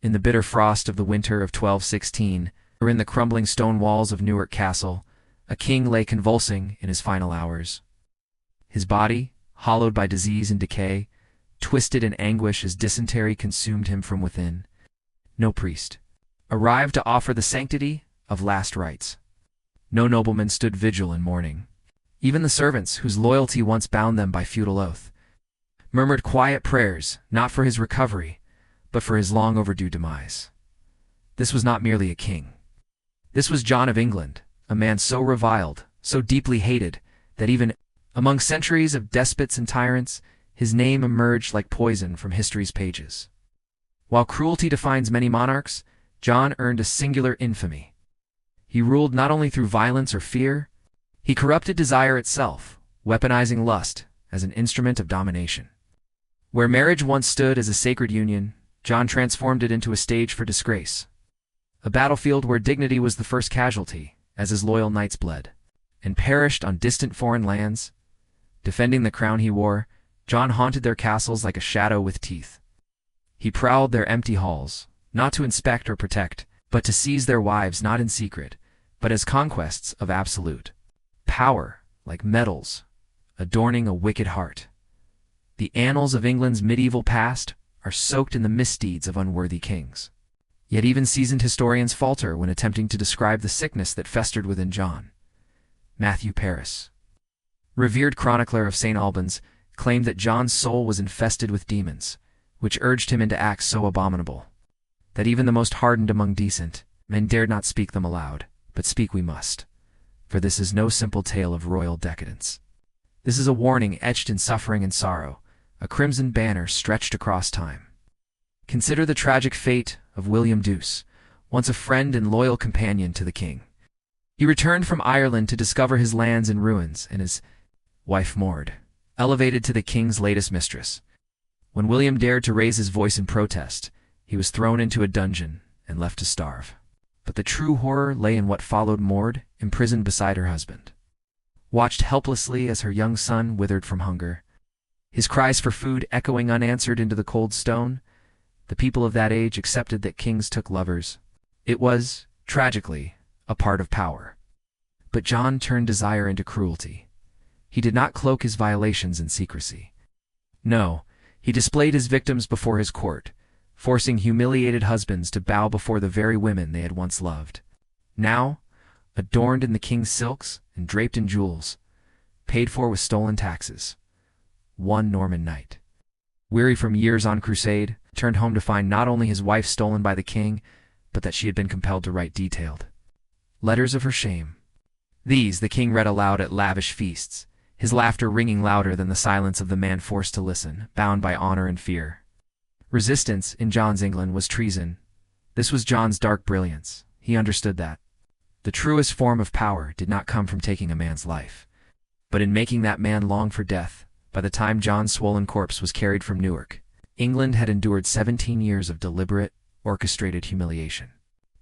In the bitter frost of the winter of 1216, or in the crumbling stone walls of Newark Castle, a king lay convulsing in his final hours. His body, hollowed by disease and decay, twisted in anguish as dysentery consumed him from within. No priest arrived to offer the sanctity of last rites. No nobleman stood vigil in mourning. Even the servants, whose loyalty once bound them by feudal oath, murmured quiet prayers, not for his recovery, but for his long overdue demise. This was not merely a king. This was John of England, a man so reviled, so deeply hated, that even among centuries of despots and tyrants, his name emerged like poison from history's pages. While cruelty defines many monarchs, John earned a singular infamy. He ruled not only through violence or fear, he corrupted desire itself, weaponizing lust as an instrument of domination. Where marriage once stood as a sacred union, John transformed it into a stage for disgrace. A battlefield where dignity was the first casualty, as his loyal knights bled, and perished on distant foreign lands. Defending the crown he wore, John haunted their castles like a shadow with teeth. He prowled their empty halls, not to inspect or protect, but to seize their wives not in secret, but as conquests of absolute power, like medals, adorning a wicked heart. The annals of England's medieval past are soaked in the misdeeds of unworthy kings. Yet even seasoned historians falter when attempting to describe the sickness that festered within John. Matthew Paris, revered chronicler of St. Albans, claimed that John's soul was infested with demons, which urged him into acts so abominable that even the most hardened among decent men dared not speak them aloud. But speak we must, for this is no simple tale of royal decadence. This is a warning etched in suffering and sorrow, a crimson banner stretched across time. Consider the tragic fate of William Douce, once a friend and loyal companion to the king. He returned from Ireland to discover his lands in ruins and his wife Maud, elevated to the king's latest mistress. When William dared to raise his voice in protest, he was thrown into a dungeon and left to starve. But the true horror lay in what followed. Maud, imprisoned beside her husband, watched helplessly as her young son withered from hunger. His cries for food echoing unanswered into the cold stone. The people of that age accepted that kings took lovers. It was, tragically, a part of power. But John turned desire into cruelty. He did not cloak his violations in secrecy. No, he displayed his victims before his court, forcing humiliated husbands to bow before the very women they had once loved. Now, adorned in the king's silks and draped in jewels, paid for with stolen taxes, one Norman knight, weary from years on crusade, turned home to find not only his wife stolen by the king, but that she had been compelled to write detailed letters of her shame. These the king read aloud at lavish feasts, his laughter ringing louder than the silence of the man forced to listen, bound by honor and fear. Resistance, in John's England, was treason. This was John's dark brilliance. He understood that the truest form of power did not come from taking a man's life, but in making that man long for death. By the time John's swollen corpse was carried from Newark, England had endured 17 years of deliberate, orchestrated humiliation.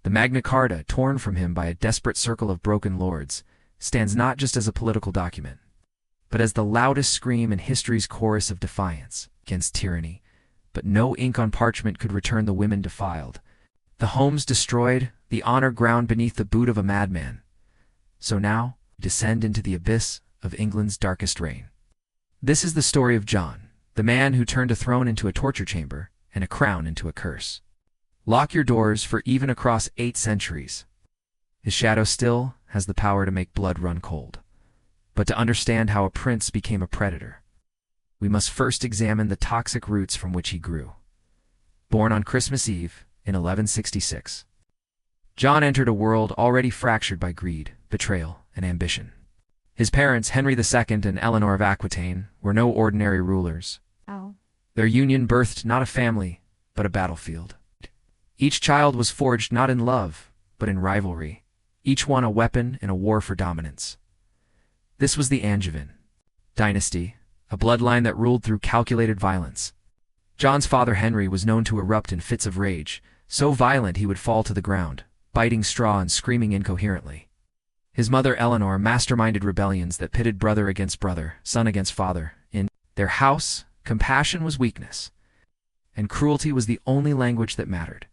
The Magna Carta, torn from him by a desperate circle of broken lords, stands not just as a political document, but as the loudest scream in history's chorus of defiance against tyranny. But no ink on parchment could return the women defiled, the homes destroyed, the honor ground beneath the boot of a madman. So now, descend into the abyss of England's darkest reign. This is the story of John, the man who turned a throne into a torture chamber and a crown into a curse. Lock your doors, for even across 8 centuries, his shadow still has the power to make blood run cold. But to understand how a prince became a predator, we must first examine the toxic roots from which he grew. Born on Christmas Eve in 1166, John entered a world already fractured by greed, betrayal, and ambition. His parents, Henry II and Eleanor of Aquitaine, were no ordinary rulers. Their union birthed not a family, but a battlefield. Each child was forged not in love, but in rivalry, each one a weapon in a war for dominance. This was the Angevin dynasty, a bloodline that ruled through calculated violence. John's father Henry was known to erupt in fits of rage, so violent he would fall to the ground, biting straw and screaming incoherently. His mother Eleanor masterminded rebellions that pitted brother against brother, son against father. In their house, compassion was weakness, and cruelty was the only language that mattered.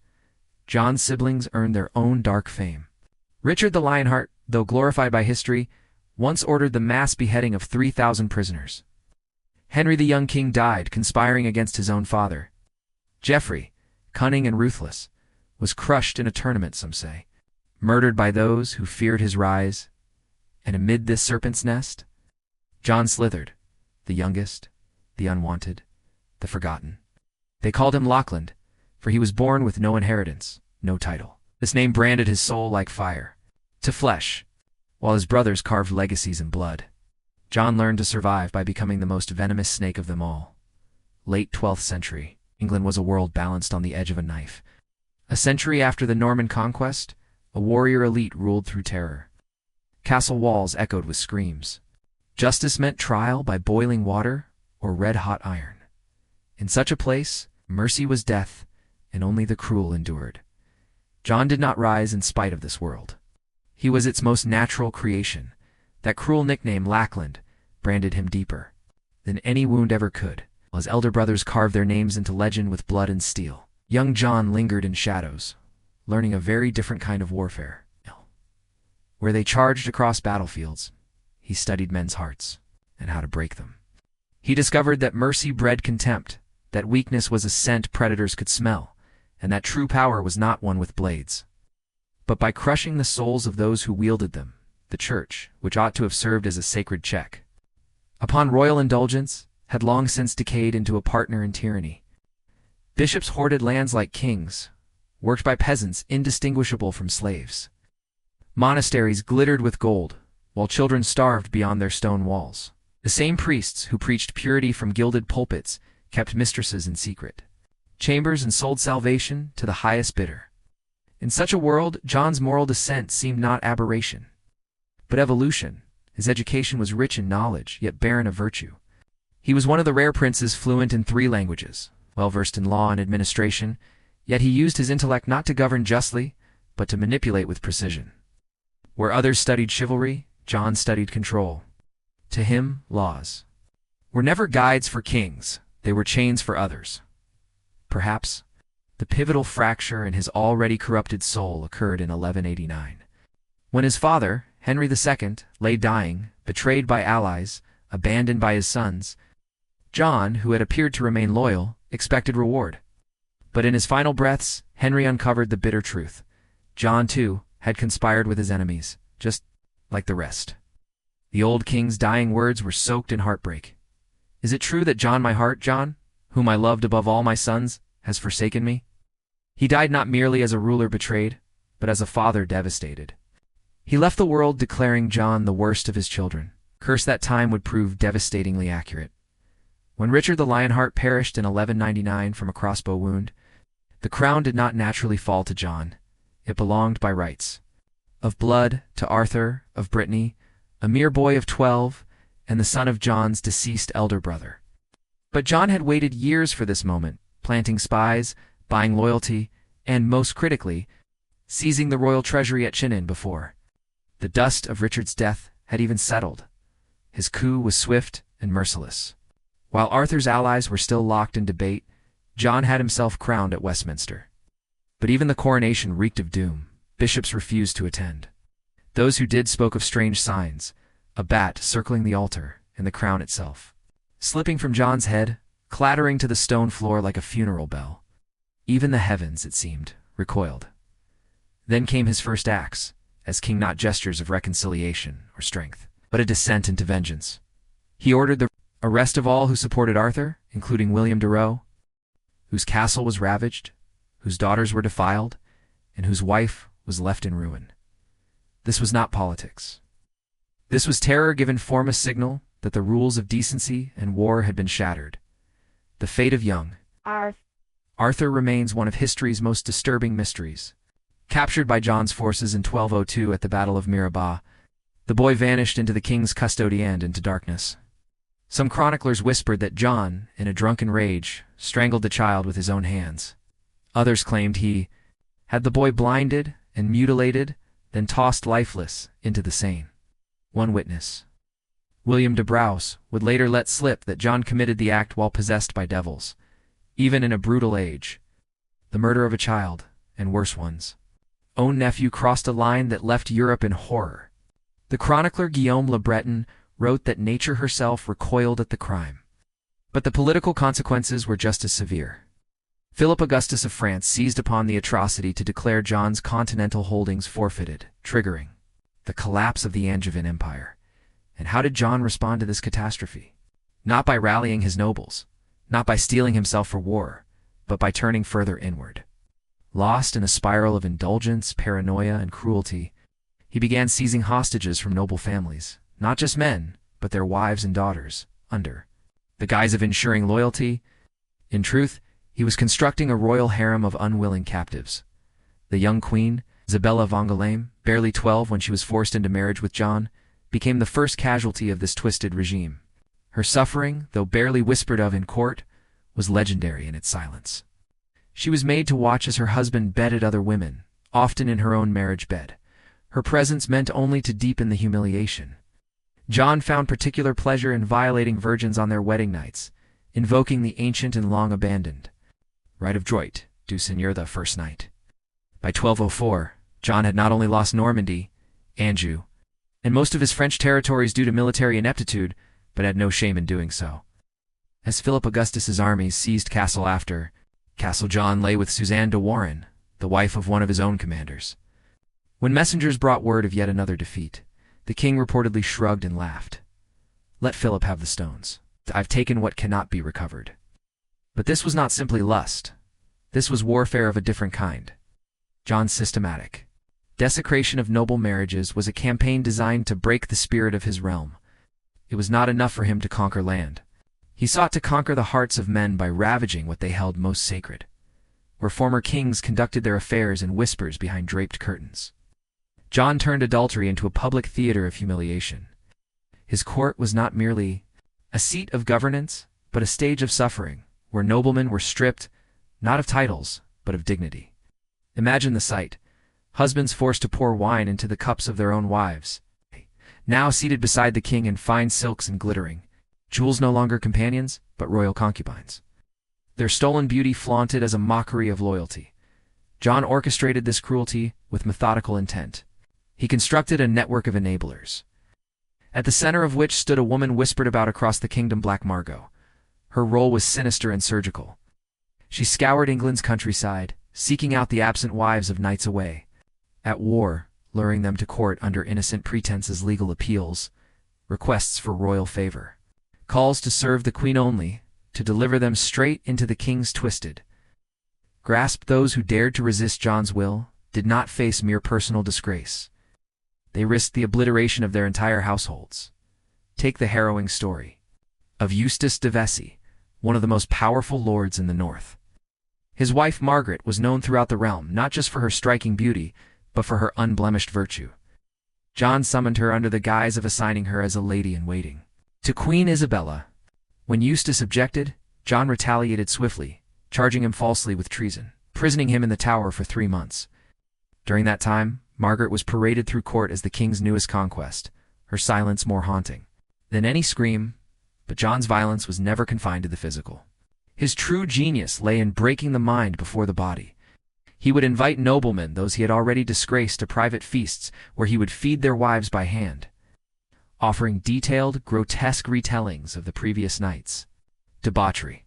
John's siblings earned their own dark fame. Richard the Lionheart, though glorified by history, once ordered the mass beheading of 3,000 prisoners. Henry the young king died conspiring against his own father. Geoffrey, cunning and ruthless, was crushed in a tournament, some say, murdered by those who feared his rise. And amid this serpent's nest, John slithered, the youngest, the unwanted, the forgotten. They called him Lachlan, for he was born with no inheritance, no title. This name branded his soul like fire, to flesh, while his brothers carved legacies in blood. John learned to survive by becoming the most venomous snake of them all. Late 12th century, England was a world balanced on the edge of a knife. A century after the Norman conquest, a warrior elite ruled through terror. Castle walls echoed with screams. Justice meant trial by boiling water or red-hot iron. In such a place, mercy was death, and only the cruel endured. John did not rise in spite of this world. He was its most natural creation. That cruel nickname, Lackland, branded him deeper than any wound ever could. While his elder brothers carved their names into legend with blood and steel, young John lingered in shadows, learning a very different kind of warfare. Where they charged across battlefields, he studied men's hearts and how to break them. He discovered that mercy bred contempt, that weakness was a scent predators could smell, and that true power was not won with blades, but by crushing the souls of those who wielded them, the church, which ought to have served as a sacred check upon royal indulgence, had long since decayed into a partner in tyranny. Bishops hoarded lands like kings, worked by peasants indistinguishable from slaves. Monasteries glittered with gold, while children starved beyond their stone walls. The same priests who preached purity from gilded pulpits kept mistresses in secret chambers and sold salvation to the highest bidder. In such a world, John's moral descent seemed not aberration, but evolution. His education was rich in knowledge, yet barren of virtue. He was one of the rare princes fluent in 3 languages, well-versed in law and administration, yet he used his intellect not to govern justly, but to manipulate with precision. Where others studied chivalry, John studied control. To him, laws were never guides for kings, they were chains for others. Perhaps the pivotal fracture in his already corrupted soul occurred in 1189. When his father, Henry II, lay dying, betrayed by allies, abandoned by his sons, John, who had appeared to remain loyal, expected reward. But in his final breaths, Henry uncovered the bitter truth. John, too, had conspired with his enemies, just like the rest. The old king's dying words were soaked in heartbreak. "Is it true that John, my heart, John, whom I loved above all my sons, has forsaken me?" He died not merely as a ruler betrayed, but as a father devastated. He left the world declaring John the worst of his children. Curse that time would prove devastatingly accurate. When Richard the Lionheart perished in 1199 from a crossbow wound, the crown did not naturally fall to John. It belonged by rights. Of blood to Arthur of Brittany, a mere boy of 12, and the son of John's deceased elder brother. But John had waited years for this moment, planting spies, buying loyalty, and, most critically, seizing the royal treasury at Chinon before the dust of Richard's death had even settled. His coup was swift and merciless. While Arthur's allies were still locked in debate, John had himself crowned at Westminster. But even the coronation reeked of doom. Bishops refused to attend. Those who did spoke of strange signs, a bat circling the altar and the crown itself, slipping from John's head, clattering to the stone floor like a funeral bell. Even the heavens, it seemed, recoiled. Then came his first acts, as king, not gestures of reconciliation or strength, but a descent into vengeance. He ordered the arrest of all who supported Arthur, including William de Roe, whose castle was ravaged, whose daughters were defiled, and whose wife was left in ruin. This was not politics. This was terror given form a signal that the rules of decency and war had been shattered. The fate of young Arthur remains one of history's most disturbing mysteries. Captured by John's forces in 1202 at the Battle of Mirabeau, the boy vanished into the king's custody and into darkness. Some chroniclers whispered that John, in a drunken rage, strangled the child with his own hands. Others claimed he had the boy blinded and mutilated, then tossed lifeless into the Seine. One witness, William de Braose, would later let slip that John committed the act while possessed by devils. Even in a brutal age, the murder of a child, and worse ones. Own nephew crossed a line that left Europe in horror. The chronicler Guillaume Le Breton wrote that nature herself recoiled at the crime. But the political consequences were just as severe. Philip Augustus of France seized upon the atrocity to declare John's continental holdings forfeited, triggering the collapse of the Angevin Empire. And how did John respond to this catastrophe? Not by rallying his nobles, not by steeling himself for war, but by turning further inward. Lost in a spiral of indulgence, paranoia, and cruelty, he began seizing hostages from noble families, not just men, but their wives and daughters, under the guise of ensuring loyalty. In truth, he was constructing a royal harem of unwilling captives. The young queen, Isabella of Angoulême, barely 12 when she was forced into marriage with John, became the first casualty of this twisted regime. Her suffering, though barely whispered of in court, was legendary in its silence. She was made to watch as her husband bedded other women, often in her own marriage bed. Her presence meant only to deepen the humiliation. John found particular pleasure in violating virgins on their wedding nights, invoking the ancient and long abandoned right of droit, du seigneur the first night. By 1204, John had not only lost Normandy, Anjou, and most of his French territories due to military ineptitude, but had no shame in doing so. As Philip Augustus's armies seized castle after castle, John lay with Suzanne de Warenne, the wife of one of his own commanders. When messengers brought word of yet another defeat, the king reportedly shrugged and laughed. Let Philip have the stones. I've taken what cannot be recovered. But this was not simply lust. This was warfare of a different kind. John's systematic desecration of noble marriages was a campaign designed to break the spirit of his realm. It was not enough for him to conquer land. He sought to conquer the hearts of men by ravaging what they held most sacred, where former kings conducted their affairs in whispers behind draped curtains. John turned adultery into a public theater of humiliation. His court was not merely a seat of governance, but a stage of suffering, where noblemen were stripped, not of titles, but of dignity. Imagine the sight. Husbands forced to pour wine into the cups of their own wives, now seated beside the king in fine silks and glittering, jewels no longer companions, but royal concubines. Their stolen beauty flaunted as a mockery of loyalty. John orchestrated this cruelty with methodical intent. He constructed a network of enablers, at the center of which stood a woman whispered about across the kingdom, Black Margot. Her role was sinister and surgical. She scoured England's countryside, seeking out the absent wives of knights away at war, luring them to court under innocent pretenses, legal appeals, requests for royal favor, calls to serve the queen only, to deliver them straight into the king's twisted grasp. Those who dared to resist John's will did not face mere personal disgrace. They risked the obliteration of their entire households. Take the harrowing story of Eustace de Vesey, one of the most powerful lords in the north. His wife Margaret was known throughout the realm not just for her striking beauty, but for her unblemished virtue. John summoned her under the guise of assigning her as a lady-in-waiting to Queen Isabella. When Eustace objected, John retaliated swiftly, charging him falsely with treason, imprisoning him in the Tower for 3 months. During that time, Margaret was paraded through court as the king's newest conquest, her silence more haunting than any scream. But John's violence was never confined to the physical. His true genius lay in breaking the mind before the body. He would invite noblemen, those he had already disgraced, to private feasts where he would feed their wives by hand, offering detailed, grotesque retellings of the previous night's debauchery,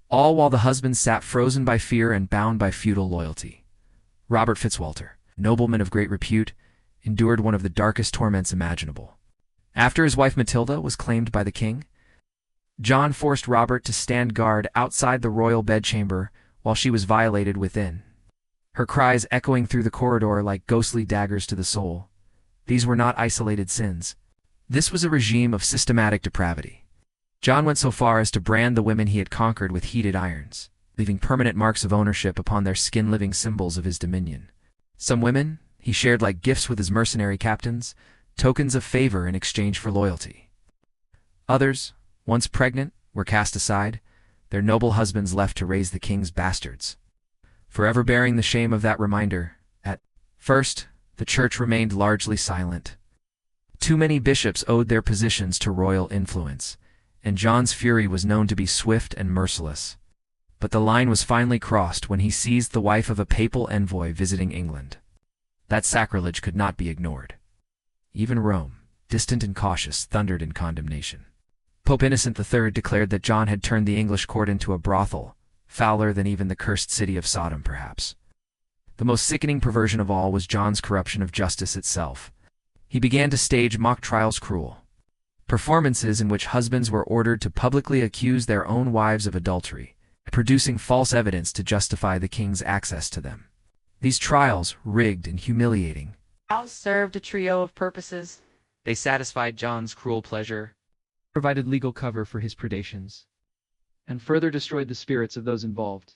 all while the husbands sat frozen by fear and bound by feudal loyalty. Robert Fitzwalter, nobleman of great repute, endured one of the darkest torments imaginable. After his wife Matilda was claimed by the king, John forced Robert to stand guard outside the royal bedchamber while she was violated within, her cries echoing through the corridor like ghostly daggers to the soul. These were not isolated sins. This was a regime of systematic depravity. John went so far as to brand the women he had conquered with heated irons, leaving permanent marks of ownership upon their skin, living symbols of his dominion. Some women he shared like gifts with his mercenary captains, tokens of favor in exchange for loyalty. Others, once pregnant, were cast aside, their noble husbands left to raise the king's bastards, forever bearing the shame of that reminder. At first, the church remained largely silent. Too many bishops owed their positions to royal influence, and John's fury was known to be swift and merciless. But the line was finally crossed when he seized the wife of a papal envoy visiting England. That sacrilege could not be ignored. Even Rome, distant and cautious, thundered in condemnation. Pope Innocent III declared that John had turned the English court into a brothel, fouler than even the cursed city of Sodom, perhaps. The most sickening perversion of all was John's corruption of justice itself. He began to stage mock trials, cruel performances in which husbands were ordered to publicly accuse their own wives of adultery, producing false evidence to justify the king's access to them. These trials, rigged and humiliating, served a trio of purposes. They satisfied John's cruel pleasure, provided legal cover for his predations, and further destroyed the spirits of those involved.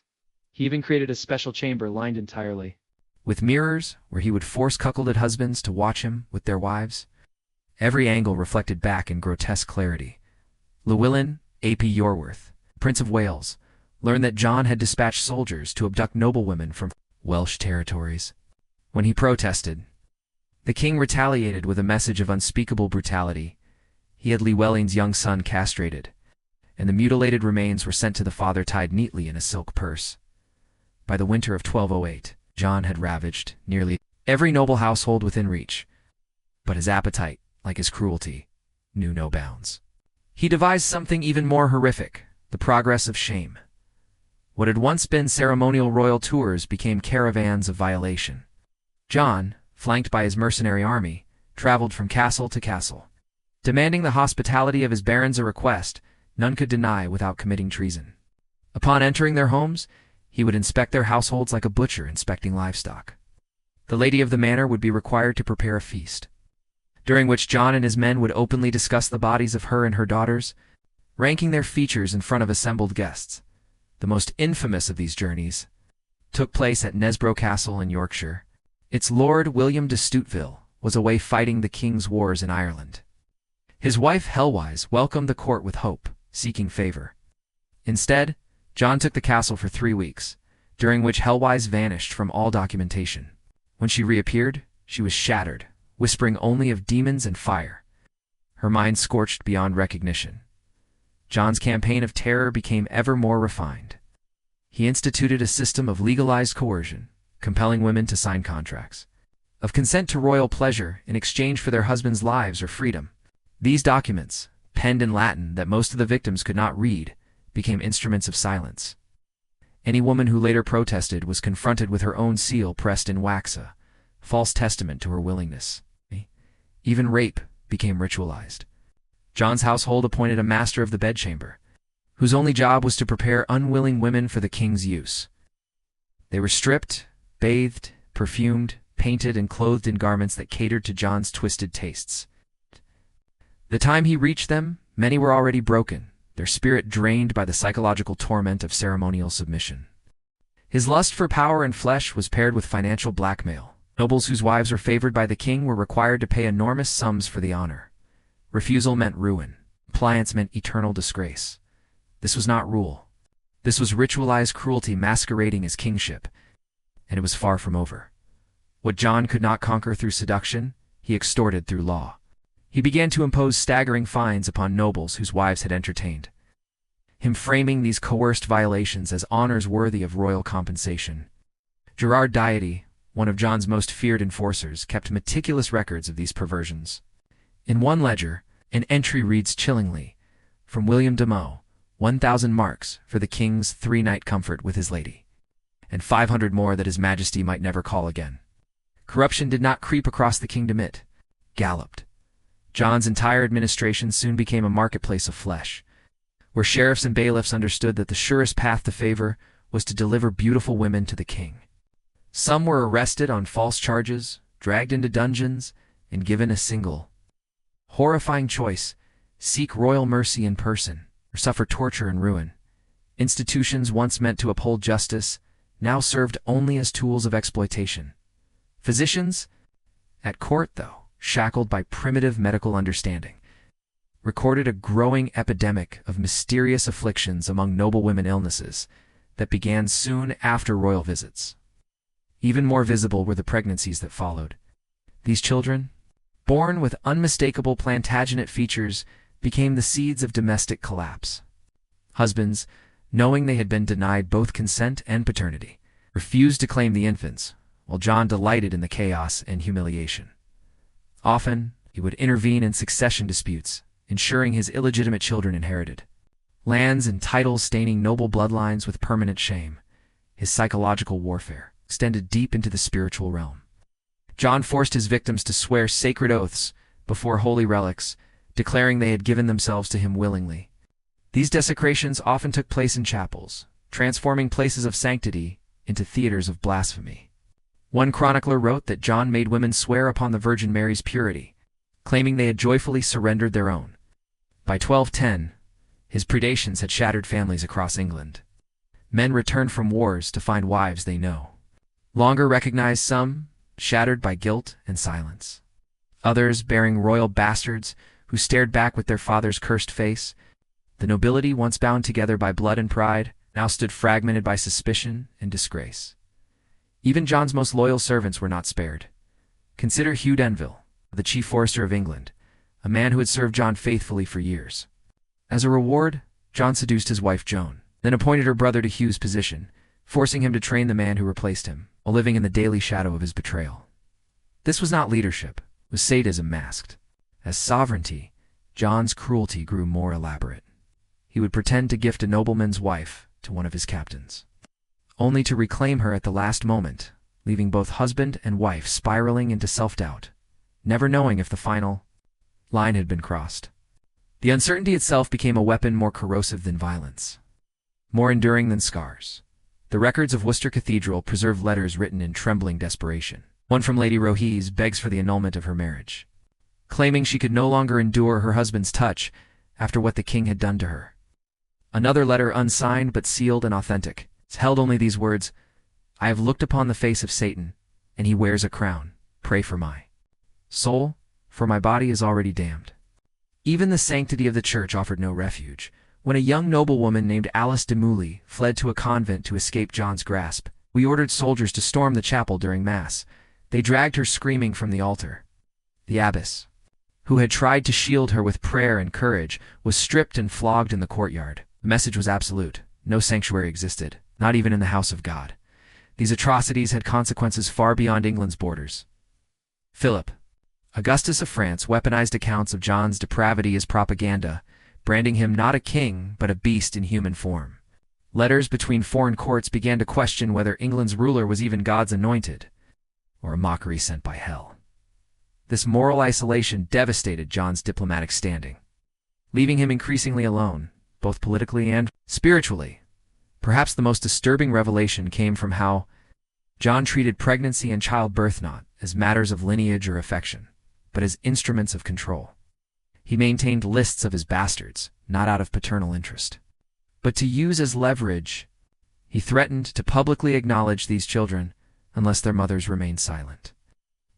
He even created a special chamber lined entirely with mirrors where he would force cuckolded husbands to watch him with their wives. Every angle reflected back in grotesque clarity. Llewellyn ap Yorwerth, Prince of Wales, learned that John had dispatched soldiers to abduct noblewomen from Welsh territories. When he protested, the king retaliated with a message of unspeakable brutality. He had Llewellyn's young son castrated, and the mutilated remains were sent to the father tied neatly in a silk purse. By the winter of 1208, John had ravaged nearly every noble household within reach. But his appetite, like his cruelty, knew no bounds. He devised something even more horrific, the progress of shame. What had once been ceremonial royal tours became caravans of violation. John, flanked by his mercenary army, traveled from castle to castle, demanding the hospitality of his barons, a request none could deny without committing treason. Upon entering their homes, he would inspect their households like a butcher inspecting livestock. The lady of the manor would be required to prepare a feast, during which John and his men would openly discuss the bodies of her and her daughters, ranking their features in front of assembled guests. The most infamous of these journeys took place at Nesborough Castle in Yorkshire. Its Lord William de Stuteville was away fighting the king's wars in Ireland. His wife Helwise welcomed the court with hope, seeking favor. Instead, John took the castle for 3 weeks, during which Helwise vanished from all documentation. When she reappeared, she was shattered, whispering only of demons and fire, her mind scorched beyond recognition. John's campaign of terror became ever more refined. He instituted a system of legalized coercion, compelling women to sign contracts of consent to royal pleasure in exchange for their husbands' lives or freedom. These documents, penned in Latin that most of the victims could not read, became instruments of silence. Any woman who later protested was confronted with her own seal pressed in wax, a false testament to her willingness. Even rape became ritualized. John's household appointed a master of the bedchamber, whose only job was to prepare unwilling women for the king's use. They were stripped, bathed, perfumed, painted, and clothed in garments that catered to John's twisted tastes. The time he reached them, many were already broken, their spirit drained by the psychological torment of ceremonial submission. His lust for power and flesh was paired with financial blackmail. Nobles whose wives were favored by the king were required to pay enormous sums for the honor. Refusal meant ruin. Compliance meant eternal disgrace. This was not rule. This was ritualized cruelty masquerading as kingship, and it was far from over. What John could not conquer through seduction, he extorted through law. He began to impose staggering fines upon nobles whose wives had entertained him, framing these coerced violations as honors worthy of royal compensation. Gerard Diety, one of John's most feared enforcers, kept meticulous records of these perversions. In one ledger, an entry reads chillingly, "From William de Meaux, 1,000 marks for the king's 3-night comfort with his lady, and 500 more that his majesty might never call again." Corruption did not creep across the kingdom, it galloped. John's entire administration soon became a marketplace of flesh, where sheriffs and bailiffs understood that the surest path to favor was to deliver beautiful women to the king. Some were arrested on false charges, dragged into dungeons, and given a single horrifying choice: seek royal mercy in person, or suffer torture and ruin. Institutions once meant to uphold justice now served only as tools of exploitation. Physicians, at court though, shackled by primitive medical understanding, recorded a growing epidemic of mysterious afflictions among noblewomen, illnesses that began soon after royal visits. Even more visible were the pregnancies that followed. These children, born with unmistakable Plantagenet features, became the seeds of domestic collapse. Husbands, knowing they had been denied both consent and paternity, refused to claim the infants, while John delighted in the chaos and humiliation. Often, he would intervene in succession disputes, ensuring his illegitimate children inherited lands and titles, staining noble bloodlines with permanent shame. His psychological warfare extended deep into the spiritual realm. John forced his victims to swear sacred oaths before holy relics, declaring they had given themselves to him willingly. These desecrations often took place in chapels, transforming places of sanctity into theaters of blasphemy. One chronicler wrote that John made women swear upon the Virgin Mary's purity, claiming they had joyfully surrendered their own. By 1210, his predations had shattered families across England. Men returned from wars to find wives they no longer recognized, some shattered by guilt and silence, others bearing royal bastards who stared back with their father's cursed face. The nobility, once bound together by blood and pride, now stood fragmented by suspicion and disgrace. Even John's most loyal servants were not spared. Consider Hugh Denville, the chief forester of England, a man who had served John faithfully for years. As a reward, John seduced his wife Joan, then appointed her brother to Hugh's position, forcing him to train the man who replaced him, while living in the daily shadow of his betrayal. This was not leadership, it was sadism masked. As sovereignty, John's cruelty grew more elaborate. He would pretend to gift a nobleman's wife to one of his captains, only to reclaim her at the last moment, leaving both husband and wife spiraling into self-doubt, never knowing if the final line had been crossed. The uncertainty itself became a weapon more corrosive than violence, more enduring than scars. The records of Worcester Cathedral preserve letters written in trembling desperation. One from Lady Rohise begs for the annulment of her marriage, claiming she could no longer endure her husband's touch after what the king had done to her. Another letter, unsigned but sealed and authentic, held only these words: "I have looked upon the face of Satan, and he wears a crown. Pray for my soul, for my body is already damned." Even the sanctity of the church offered no refuge. When a young noblewoman named Alice de Mouly fled to a convent to escape John's grasp, we ordered soldiers to storm the chapel during Mass. They dragged her screaming from the altar. The abbess, who had tried to shield her with prayer and courage, was stripped and flogged in the courtyard. The message was absolute. No sanctuary existed, not even in the house of God. These atrocities had consequences far beyond England's borders. Philip, Augustus of France, weaponized accounts of John's depravity as propaganda, branding him not a king but a beast in human form. Letters between foreign courts began to question whether England's ruler was even God's anointed, or a mockery sent by hell. This moral isolation devastated John's diplomatic standing, leaving him increasingly alone, both politically and spiritually. Perhaps the most disturbing revelation came from how John treated pregnancy and childbirth not as matters of lineage or affection, but as instruments of control. He maintained lists of his bastards, not out of paternal interest, but to use as leverage. He threatened to publicly acknowledge these children unless their mothers remained silent,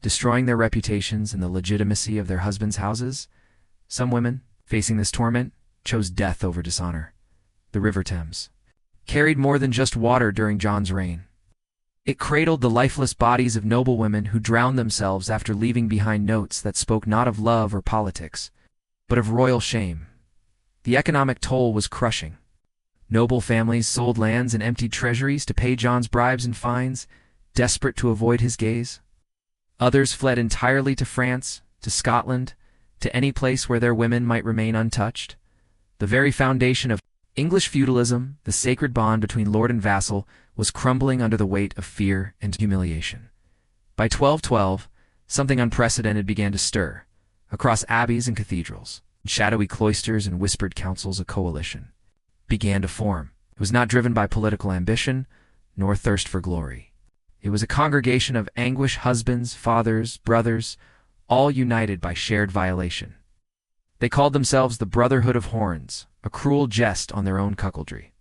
destroying their reputations and the legitimacy of their husbands' houses. Some women, facing this torment, chose death over dishonor. The River Thames carried more than just water during John's reign. It cradled the lifeless bodies of noblewomen who drowned themselves after leaving behind notes that spoke not of love or politics, but of royal shame. The economic toll was crushing. Noble families sold lands and emptied treasuries to pay John's bribes and fines, desperate to avoid his gaze. Others fled entirely to France, to Scotland, to any place where their women might remain untouched. The very foundation of English feudalism, the sacred bond between lord and vassal, was crumbling under the weight of fear and humiliation. By 1212, something unprecedented began to stir. Across abbeys and cathedrals, shadowy cloisters and whispered councils, a coalition began to form. It was not driven by political ambition, nor thirst for glory. It was a congregation of anguished husbands, fathers, brothers, all united by shared violation. They called themselves the Brotherhood of Horns, a cruel jest on their own cuckoldry.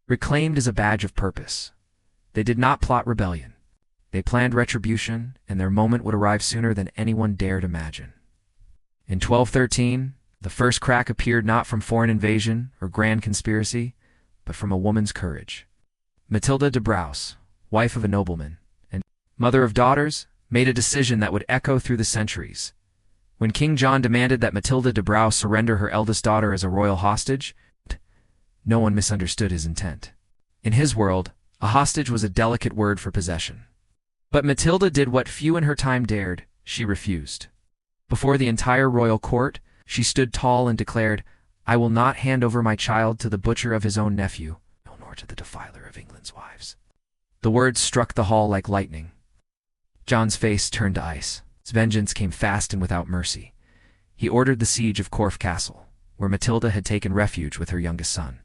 Reclaimed as a badge of purpose, they did not plot rebellion. They planned retribution, and their moment would arrive sooner than anyone dared imagine. In 1213, the first crack appeared not from foreign invasion or grand conspiracy, but from a woman's courage. Matilda de Braus, wife of a nobleman and mother of daughters, made a decision that would echo through the centuries. When King John demanded that Matilda de Braus surrender her eldest daughter as a royal hostage, no one misunderstood his intent. In his world, a hostage was a delicate word for possession. But Matilda did what few in her time dared. She refused. Before the entire royal court, she stood tall and declared, "I will not hand over my child to the butcher of his own nephew, nor to the defiler of England's wives." The words struck the hall like lightning. John's face turned to ice. His vengeance came fast and without mercy. He ordered the siege of Corfe Castle, where Matilda had taken refuge with her youngest son.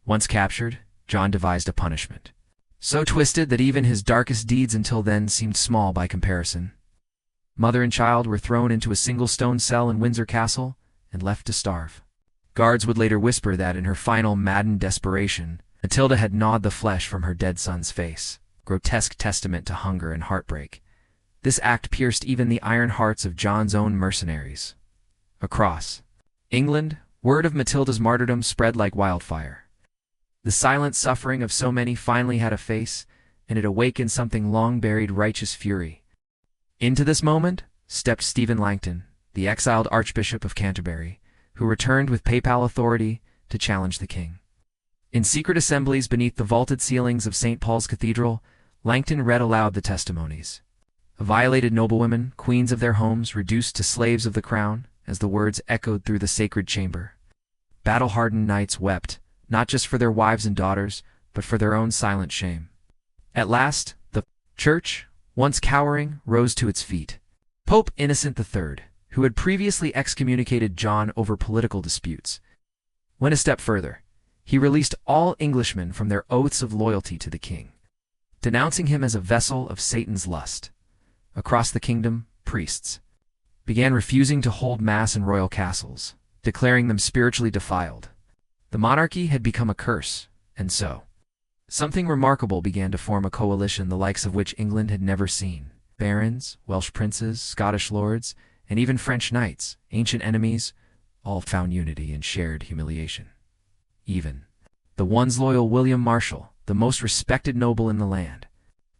Once captured, John devised a punishment, so twisted that even his darkest deeds until then seemed small by comparison. Mother and child were thrown into a single stone cell in Windsor Castle and left to starve. Guards would later whisper that in her final maddened desperation, Matilda had gnawed the flesh from her dead son's face, grotesque testament to hunger and heartbreak. This act pierced even the iron hearts of John's own mercenaries. Across England, word of Matilda's martyrdom spread like wildfire. The silent suffering of so many finally had a face, and it awakened something long-buried righteous fury. Into this moment stepped Stephen Langton, the exiled Archbishop of Canterbury, who returned with papal authority to challenge the king. In secret assemblies beneath the vaulted ceilings of St. Paul's Cathedral, Langton read aloud the testimonies. Violated noblewomen, queens of their homes, reduced to slaves of the crown, as the words echoed through the sacred chamber. Battle-hardened knights wept, not just for their wives and daughters, but for their own silent shame. At last, the Church, once cowering, rose to its feet. Pope Innocent III, who had previously excommunicated John over political disputes, went a step further. He released all Englishmen from their oaths of loyalty to the king, denouncing him as a vessel of Satan's lust. Across the kingdom, priests began refusing to hold mass in royal castles, declaring them spiritually defiled. The monarchy had become a curse, and so something remarkable began to form, a coalition the likes of which England had never seen. Barons, Welsh princes, Scottish lords, and even French knights, ancient enemies, all found unity in shared humiliation. Even the once loyal William Marshal, the most respected noble in the land,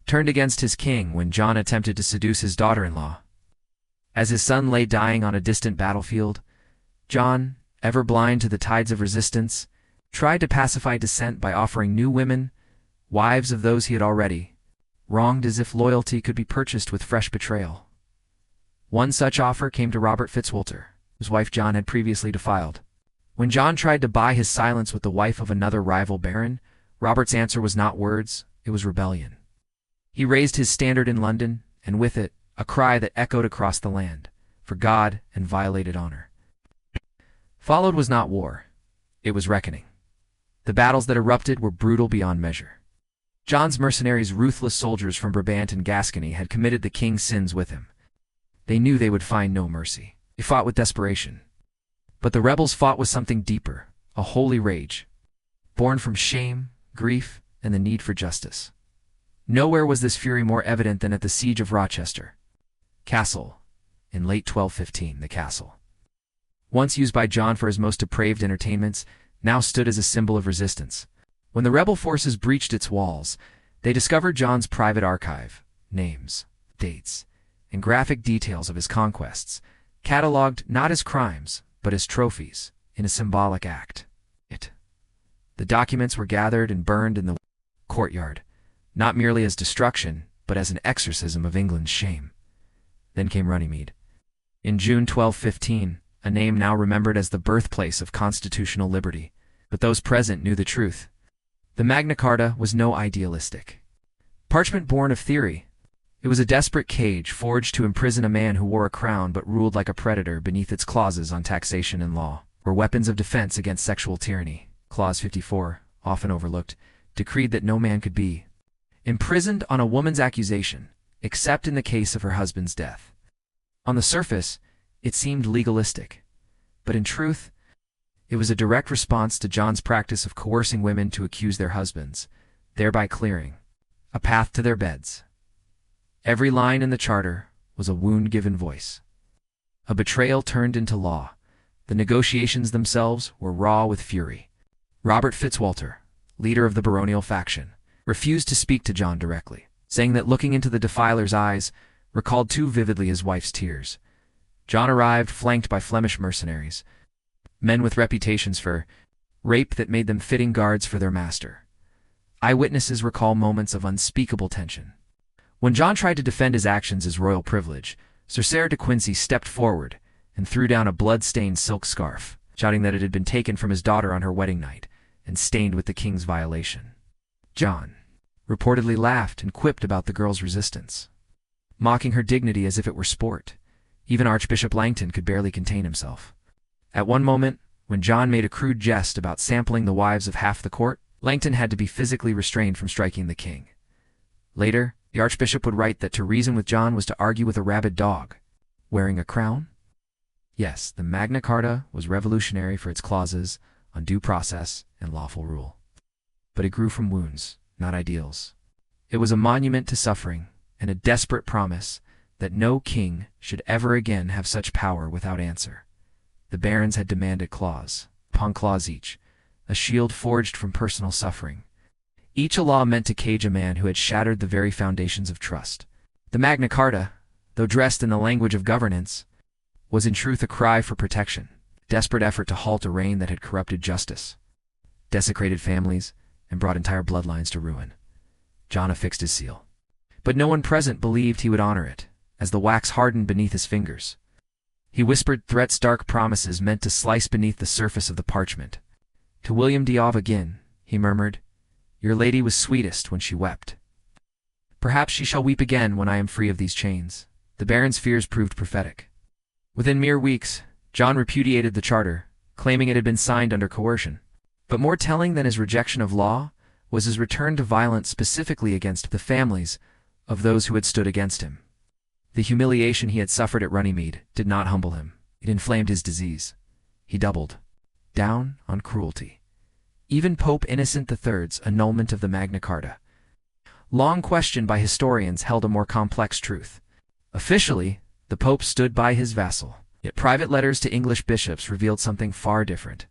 turned against his king when John attempted to seduce his daughter-in-law. As his son lay dying on a distant battlefield, John, ever blind to the tides of resistance, tried to pacify dissent by offering new women, wives of those he had already wronged, as if loyalty could be purchased with fresh betrayal. One such offer came to Robert Fitzwalter, whose wife John had previously defiled. When John tried to buy his silence with the wife of another rival baron, Robert's answer was not words, it was rebellion. He raised his standard in London, and with it, a cry that echoed across the land, for God and violated honor. Followed was not war, it was reckoning. The battles that erupted were brutal beyond measure. John's mercenaries, ruthless soldiers from Brabant and Gascony, had committed the king's sins with him. They knew they would find no mercy. They fought with desperation. But the rebels fought with something deeper, a holy rage, born from shame, grief, and the need for justice. Nowhere was this fury more evident than at the siege of Rochester Castle, in late 1215. The castle, once used by John for his most depraved entertainments, now stood as a symbol of resistance. When the rebel forces breached its walls, they discovered John's private archive, names, dates, and graphic details of his conquests, catalogued not as crimes, but as trophies, in a symbolic act. The documents were gathered and burned in the courtyard, not merely as destruction, but as an exorcism of England's shame. Then came Runnymede. In June 1215, a name now remembered as the birthplace of constitutional liberty, but those present knew the truth. The Magna Carta was no idealistic parchment born of theory. It was a desperate cage forged to imprison a man who wore a crown but ruled like a predator beneath its clauses on taxation and law, or weapons of defense against sexual tyranny. Clause 54, often overlooked, decreed that no man could be imprisoned on a woman's accusation, except in the case of her husband's death. On the surface, it seemed legalistic, but in truth, it was a direct response to John's practice of coercing women to accuse their husbands, thereby clearing a path to their beds. Every line in the charter was a wound given voice. A betrayal turned into law. The negotiations themselves were raw with fury. Robert Fitzwalter, leader of the baronial faction, refused to speak to John directly, saying that looking into the defiler's eyes recalled too vividly his wife's tears. John arrived flanked by Flemish mercenaries, men with reputations for rape that made them fitting guards for their master. Eyewitnesses recall moments of unspeakable tension. When John tried to defend his actions as royal privilege, Sir de Quincey stepped forward and threw down a blood-stained silk scarf, shouting that it had been taken from his daughter on her wedding night and stained with the king's violation. John reportedly laughed and quipped about the girl's resistance, mocking her dignity as if it were sport. Even Archbishop Langton could barely contain himself. At one moment, when John made a crude jest about sampling the wives of half the court, Langton had to be physically restrained from striking the king. Later, the archbishop would write that to reason with John was to argue with a rabid dog. Wearing a crown? Yes, the Magna Carta was revolutionary for its clauses on due process and lawful rule. But it grew from wounds, not ideals. It was a monument to suffering and a desperate promise that no king should ever again have such power without answer. The barons had demanded clause upon clause each, a shield forged from personal suffering. Each a law meant to cage a man who had shattered the very foundations of trust. The Magna Carta, though dressed in the language of governance, was in truth a cry for protection, a desperate effort to halt a reign that had corrupted justice, desecrated families, and brought entire bloodlines to ruin. John affixed his seal. But no one present believed he would honor it, as the wax hardened beneath his fingers. He whispered threats, dark promises meant to slice beneath the surface of the parchment. To William d'Auvergne, he murmured, "Your lady was sweetest when she wept. Perhaps she shall weep again when I am free of these chains." The baron's fears proved prophetic. Within mere weeks, John repudiated the charter, claiming it had been signed under coercion. But more telling than his rejection of law was his return to violence, specifically against the families of those who had stood against him. The humiliation he had suffered at Runnymede did not humble him. It inflamed his disease. He doubled down on cruelty. Even Pope Innocent III's annulment of the Magna Carta, long questioned by historians, held a more complex truth. Officially, the Pope stood by his vassal, yet private letters to English bishops revealed something far different.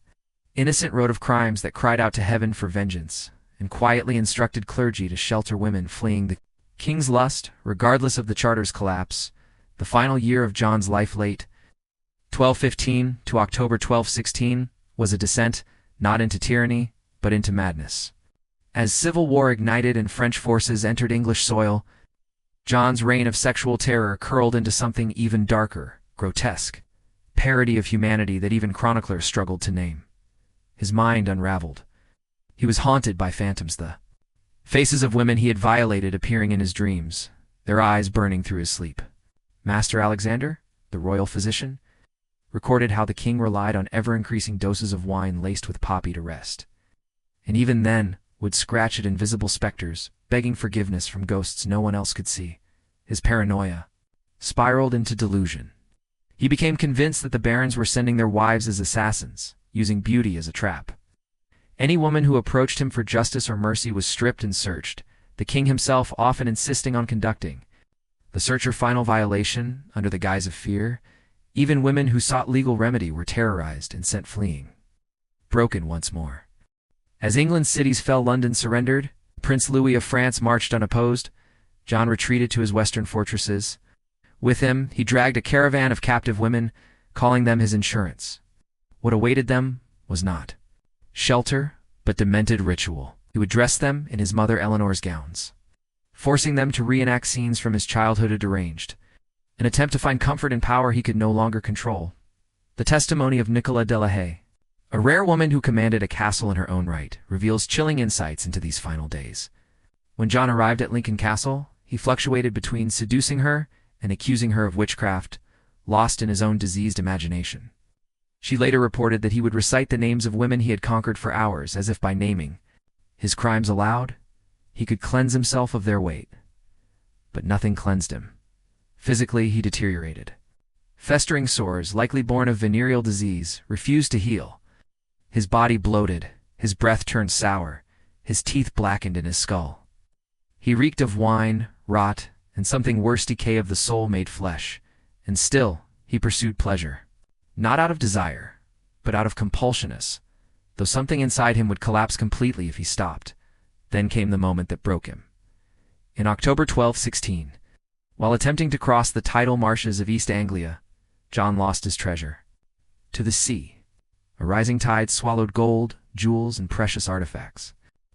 Innocent wrote of crimes that cried out to heaven for vengeance, and quietly instructed clergy to shelter women fleeing the king's lust, regardless of the charter's collapse. The final year of John's life, late 1215 to October 1216, was a descent not into tyranny, but into madness. As civil war ignited and French forces entered English soil, John's reign of sexual terror curled into something even darker, grotesque, parody of humanity that even chroniclers struggled to name. His mind unraveled. He was haunted by phantoms, the faces of women he had violated appearing in his dreams, their eyes burning through his sleep. Master Alexander, the royal physician, recorded how the king relied on ever-increasing doses of wine laced with poppy to rest, and even then would scratch at invisible specters, begging forgiveness from ghosts no one else could see. His paranoia spiraled into delusion. He became convinced that the barons were sending their wives as assassins, using beauty as a trap. Any woman who approached him for justice or mercy was stripped and searched, the king himself often insisting on conducting the search or final violation under the guise of fear. Even women who sought legal remedy were terrorized and sent fleeing. Broken once more. As England's cities fell, London surrendered, Prince Louis of France marched unopposed, John retreated to his western fortresses. With him, he dragged a caravan of captive women, calling them his insurance. What awaited them was not shelter, but demented ritual. He would dress them in his mother Eleanor's gowns, forcing them to reenact scenes from his childhood deranged, an attempt to find comfort in power he could no longer control. The testimony of Nicola de la Haye, a rare woman who commanded a castle in her own right, reveals chilling insights into these final days. When John arrived at Lincoln Castle, he fluctuated between seducing her and accusing her of witchcraft, lost in his own diseased imagination. She later reported that he would recite the names of women he had conquered for hours, as if by naming his crimes aloud, he could cleanse himself of their weight. But nothing cleansed him. Physically, he deteriorated. Festering sores, likely born of venereal disease, refused to heal. His body bloated, his breath turned sour, his teeth blackened in his skull. He reeked of wine, rot, and something worse, decay of the soul made flesh. And still, he pursued pleasure. Not out of desire, but out of compulsionness, though something inside him would collapse completely if he stopped. Then came the moment that broke him. In October 1216, while attempting to cross the tidal marshes of East Anglia, John lost his treasure. To the sea. A rising tide swallowed gold, jewels, and precious artifacts.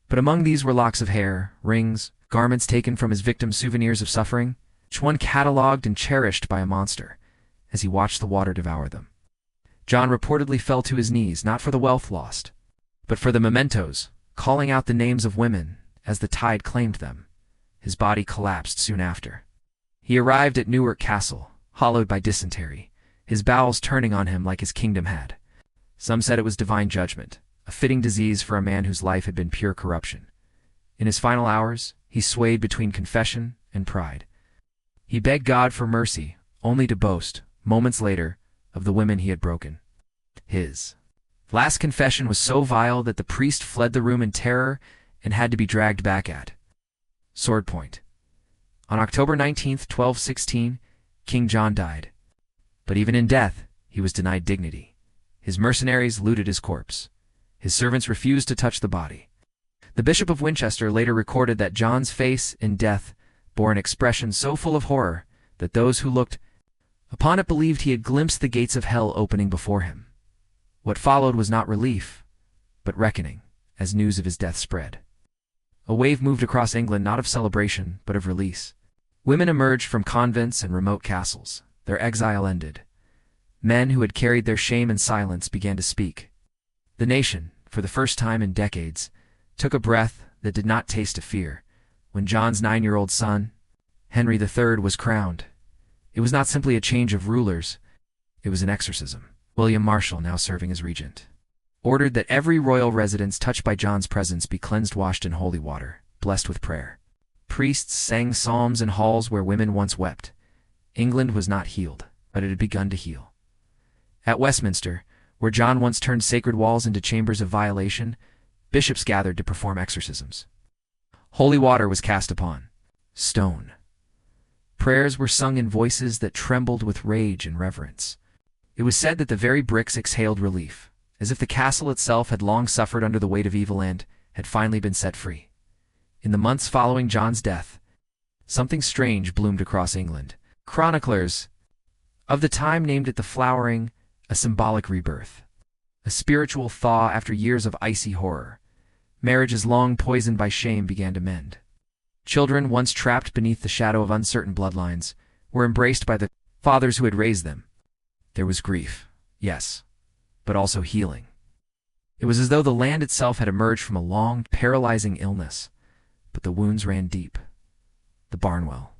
But among these were locks of hair, rings, garments taken from his victims' souvenirs of suffering, each one catalogued and cherished by a monster, as he watched the water devour them. John reportedly fell to his knees not for the wealth lost, but for the mementos, calling out the names of women as the tide claimed them. His body collapsed soon after. He arrived at Newark Castle, hollowed by dysentery, his bowels turning on him like his kingdom had. Some said it was divine judgment, a fitting disease for a man whose life had been pure corruption. In his final hours, he swayed between confession and pride. He begged God for mercy, only to boast, moments later, of the women he had broken. His last confession was so vile that the priest fled the room in terror and had to be dragged back at sword point. On October 19, 1216, King John died. But even in death, he was denied dignity. His mercenaries looted his corpse. His servants refused to touch the body. The Bishop of Winchester later recorded that John's face in death bore an expression so full of horror that those who looked upon it believed he had glimpsed the gates of hell opening before him. What followed was not relief, but reckoning, as news of his death spread. A wave moved across England not of celebration, but of release. Women emerged from convents and remote castles. Their exile ended. Men who had carried their shame in silence began to speak. The nation, for the first time in decades, took a breath that did not taste of fear when John's 9-year-old son, Henry III, was crowned. It was not simply a change of rulers, it was an exorcism. William Marshal, now serving as regent, ordered that every royal residence touched by John's presence be cleansed, washed in holy water, blessed with prayer. Priests sang psalms in halls where women once wept. England was not healed, but it had begun to heal. At Westminster, where John once turned sacred walls into chambers of violation, bishops gathered to perform exorcisms. Holy water was cast upon stone. Prayers were sung in voices that trembled with rage and reverence. It was said that the very bricks exhaled relief, as if the castle itself had long suffered under the weight of evil and had finally been set free. In the months following John's death, something strange bloomed across England. Chroniclers of the time named it the flowering, a symbolic rebirth, a spiritual thaw after years of icy horror. Marriages long poisoned by shame began to mend. Children, once trapped beneath the shadow of uncertain bloodlines, were embraced by the fathers who had raised them. There was grief, yes, but also healing. It was as though the land itself had emerged from a long, paralyzing illness, but the wounds ran deep. The Barnwell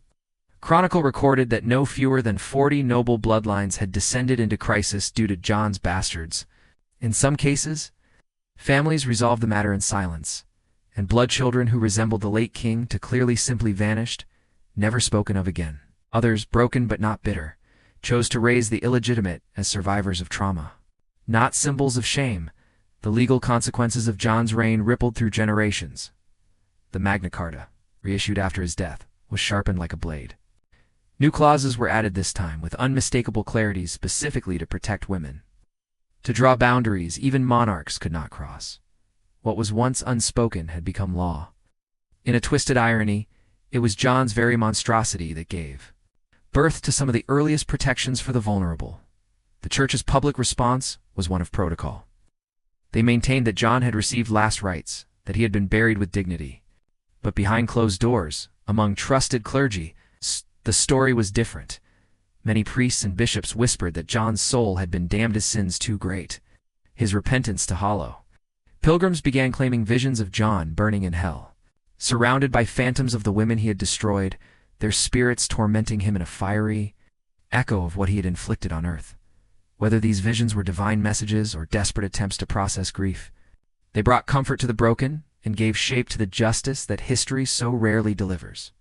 Chronicle recorded that no fewer than 40 noble bloodlines had descended into crisis due to John's bastards. In some cases, families resolved the matter in silence, and blood children who resembled the late king to clearly simply vanished, never spoken of again. Others, broken but not bitter, chose to raise the illegitimate as survivors of trauma. Not symbols of shame, the legal consequences of John's reign rippled through generations. The Magna Carta, reissued after his death, was sharpened like a blade. New clauses were added this time with unmistakable clarity specifically to protect women. To draw boundaries even monarchs could not cross. What was once unspoken had become law. In a twisted irony, it was John's very monstrosity that gave birth to some of the earliest protections for the vulnerable. The Church's public response was one of protocol. They maintained that John had received last rites, that he had been buried with dignity. But behind closed doors, among trusted clergy, the story was different. Many priests and bishops whispered that John's soul had been damned as sins too great, his repentance too hollow. Pilgrims began claiming visions of John burning in hell, surrounded by phantoms of the women he had destroyed, their spirits tormenting him in a fiery echo of what he had inflicted on earth. Whether these visions were divine messages or desperate attempts to process grief, they brought comfort to the broken and gave shape to the justice that history so rarely delivers.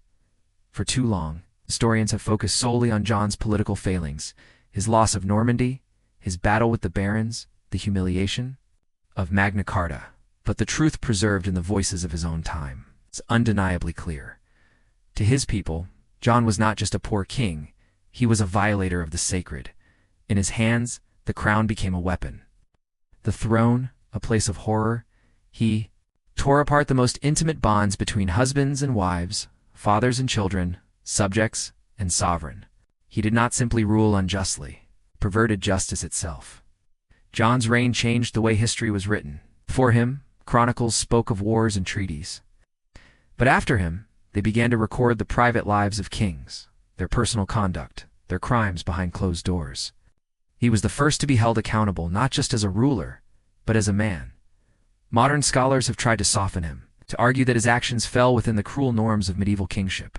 For too long, historians have focused solely on John's political failings, his loss of Normandy, his battle with the barons, the humiliation of Magna Carta. But the truth preserved in the voices of his own time is undeniably clear. To his people, John was not just a poor king, he was a violator of the sacred. In his hands, the crown became a weapon. The throne, a place of horror, he tore apart the most intimate bonds between husbands and wives, fathers and children, subjects and sovereign. He did not simply rule unjustly, perverted justice itself. John's reign changed the way history was written. Before him, chronicles spoke of wars and treaties. But after him, they began to record the private lives of kings, their personal conduct, their crimes behind closed doors. He was the first to be held accountable not just as a ruler, but as a man. Modern scholars have tried to soften him, to argue that his actions fell within the cruel norms of medieval kingship.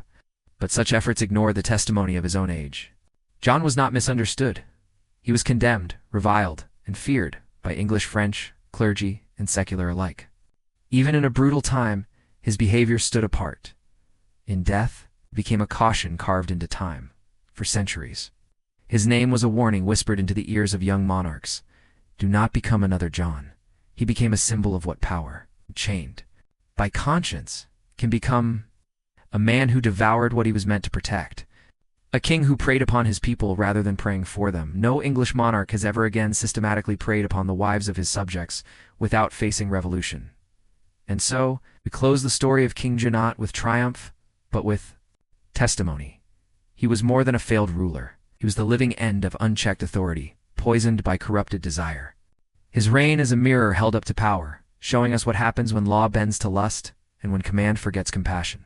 But such efforts ignore the testimony of his own age. John was not misunderstood. He was condemned, reviled, and feared by English, French, clergy, and secular alike. Even in a brutal time, his behavior stood apart. In death, it became a caution carved into time, for centuries. His name was a warning whispered into the ears of young monarchs. Do not become another John. He became a symbol of what power, chained by conscience, can become: a man who devoured what he was meant to protect. A king who preyed upon his people rather than praying for them. No English monarch has ever again systematically preyed upon the wives of his subjects without facing revolution. And so, we close the story of King John not with triumph, but with testimony. He was more than a failed ruler. He was the living end of unchecked authority, poisoned by corrupted desire. His reign is a mirror held up to power, showing us what happens when law bends to lust and when command forgets compassion.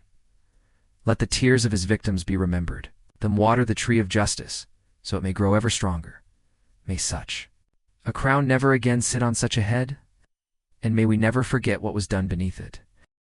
Let the tears of his victims be remembered. Them water the tree of justice, so it may grow ever stronger. May such a crown never again sit on such a head, and may we never forget what was done beneath it.